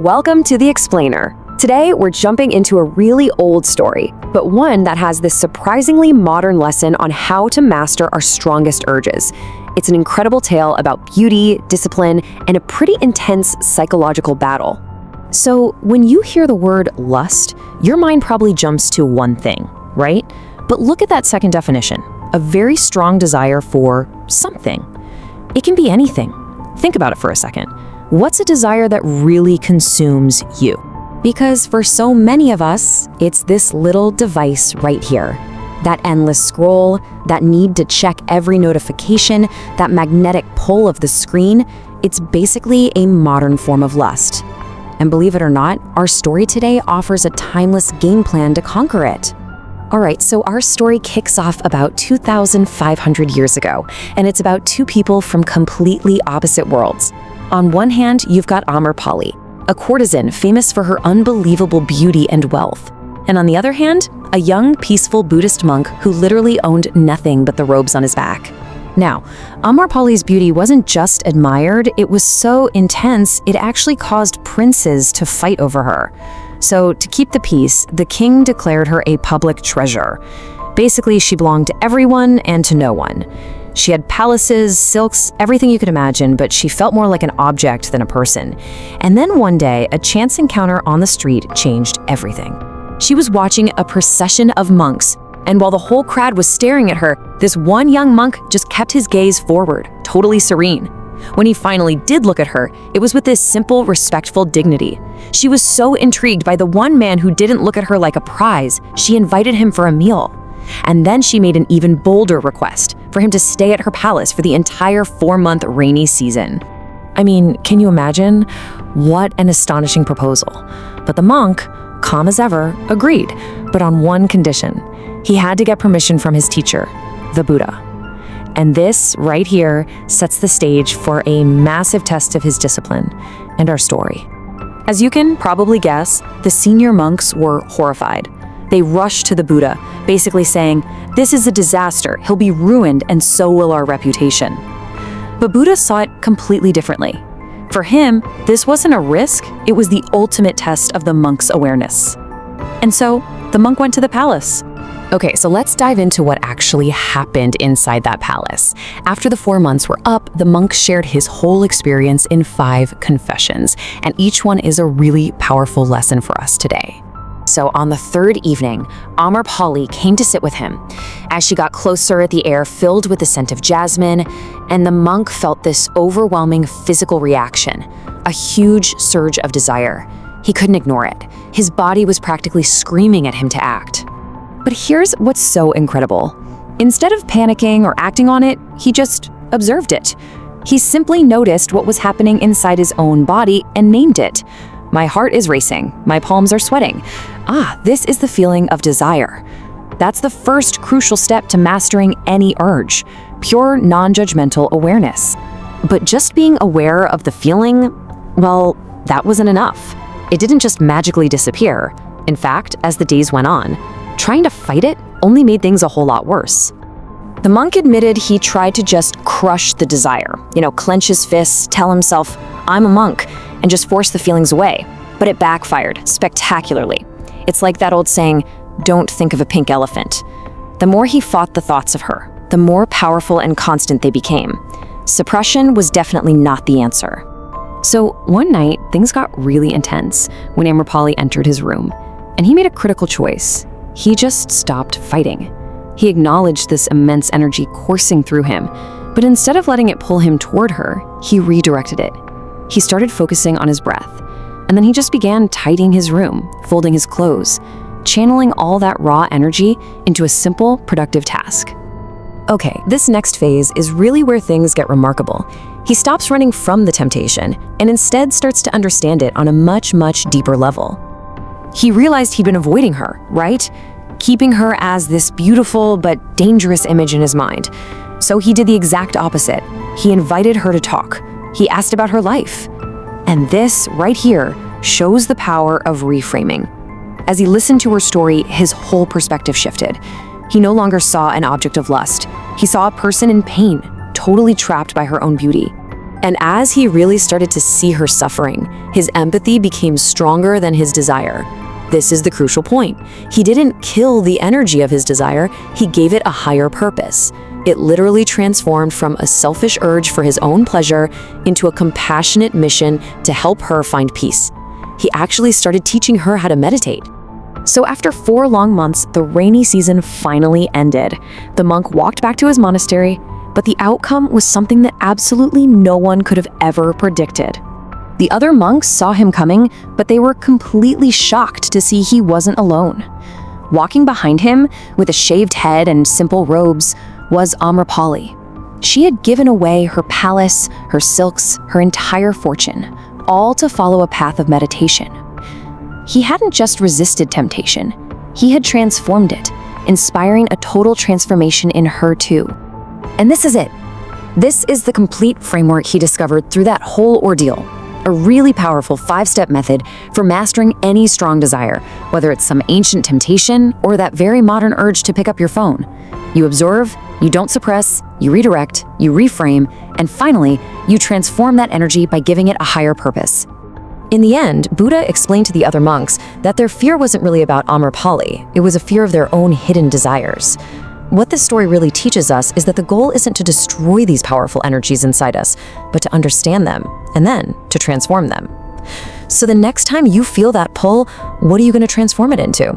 Welcome to The Explainer. Today, we're jumping into a really old story, but one that has this surprisingly modern lesson on how to master our strongest urges. It's an incredible tale about beauty, discipline, and a pretty intense psychological battle. So, when you hear the word lust, your mind probably jumps to one thing, right? But look at that second definition, a very strong desire for something. It can be anything. Think about it for a second. What's a desire that really consumes you? Because for so many of us, it's this little device right here. That endless scroll, that need to check every notification, that magnetic pull of the screen, it's basically a modern form of lust. And believe it or not, our story today offers a timeless game plan to conquer it. All right, so our story kicks off about 2,500 years ago, and it's about two people from completely opposite worlds. On one hand, you've got Amrapali, a courtesan famous for her unbelievable beauty and wealth. And on the other hand, a young, peaceful Buddhist monk who literally owned nothing but the robes on his back. Now, Amrapali's beauty wasn't just admired, it was so intense, it actually caused princes to fight over her. So, to keep the peace, the king declared her a public treasure. Basically, she belonged to everyone and to no one. She had palaces, silks, everything you could imagine, but she felt more like an object than a person. And then one day, a chance encounter on the street changed everything. She was watching a procession of monks, and while the whole crowd was staring at her, this one young monk just kept his gaze forward, totally serene. When he finally did look at her, it was with this simple, respectful dignity. She was so intrigued by the one man who didn't look at her like a prize, she invited him for a meal. And then she made an even bolder request for him to stay at her palace for the entire 4-month rainy season. I mean, can you imagine? What an astonishing proposal. But the monk, calm as ever, agreed, but on one condition. He had to get permission from his teacher, the Buddha. And this, right here, sets the stage for a massive test of his discipline and our story. As you can probably guess, the senior monks were horrified. They rushed to the Buddha, basically saying, "This is a disaster, he'll be ruined, and so will our reputation." But Buddha saw it completely differently. For him, this wasn't a risk, it was the ultimate test of the monk's awareness. And so, the monk went to the palace. Okay, so let's dive into what actually happened inside that palace. After the 4 months were up, the monk shared his whole experience in 5 confessions, and each one is a really powerful lesson for us today. So on the 3rd evening, Amrapali came to sit with him. As she got closer, the air filled with the scent of jasmine, and the monk felt this overwhelming physical reaction, a huge surge of desire. He couldn't ignore it. His body was practically screaming at him to act. But here's what's so incredible. Instead of panicking or acting on it, he just observed it. He simply noticed what was happening inside his own body and named it. My heart is racing. My palms are sweating. This is the feeling of desire. That's the first crucial step to mastering any urge, pure non-judgmental awareness. But just being aware of the feeling, well, that wasn't enough. It didn't just magically disappear. In fact, as the days went on, trying to fight it only made things a whole lot worse. The monk admitted he tried to just crush the desire, clench his fists, tell himself, "I'm a monk," and just force the feelings away. But it backfired spectacularly. It's like that old saying, "Don't think of a pink elephant." The more he fought the thoughts of her, the more powerful and constant they became. Suppression was definitely not the answer. So one night, things got really intense when Amrapali entered his room, and he made a critical choice. He just stopped fighting. He acknowledged this immense energy coursing through him, but instead of letting it pull him toward her, he redirected it. He started focusing on his breath, and then he just began tidying his room, folding his clothes, channeling all that raw energy into a simple, productive task. Okay, this next phase is really where things get remarkable. He stops running from the temptation and instead starts to understand it on a much, much deeper level. He realized he'd been avoiding her, right? Keeping her as this beautiful but dangerous image in his mind. So he did the exact opposite. He invited her to talk. He asked about her life. And this, right here, shows the power of reframing. As he listened to her story, his whole perspective shifted. He no longer saw an object of lust. He saw a person in pain, totally trapped by her own beauty. And as he really started to see her suffering, his empathy became stronger than his desire. This is the crucial point. He didn't kill the energy of his desire, he gave it a higher purpose. It literally transformed from a selfish urge for his own pleasure into a compassionate mission to help her find peace. He actually started teaching her how to meditate. So after 4 long months, the rainy season finally ended. The monk walked back to his monastery, but the outcome was something that absolutely no one could have ever predicted. The other monks saw him coming, but they were completely shocked to see he wasn't alone. Walking behind him, with a shaved head and simple robes, was Amrapali. She had given away her palace, her silks, her entire fortune, all to follow a path of meditation. He hadn't just resisted temptation, he had transformed it, inspiring a total transformation in her too. And this is it. This is the complete framework he discovered through that whole ordeal. A really powerful 5-step method for mastering any strong desire, whether it's some ancient temptation or that very modern urge to pick up your phone. You observe, you don't suppress, you redirect, you reframe, and finally, you transform that energy by giving it a higher purpose. In the end, Buddha explained to the other monks that their fear wasn't really about Amrapali, it was a fear of their own hidden desires. What this story really teaches us is that the goal isn't to destroy these powerful energies inside us, but to understand them, and then to transform them. So the next time you feel that pull, what are you going to transform it into?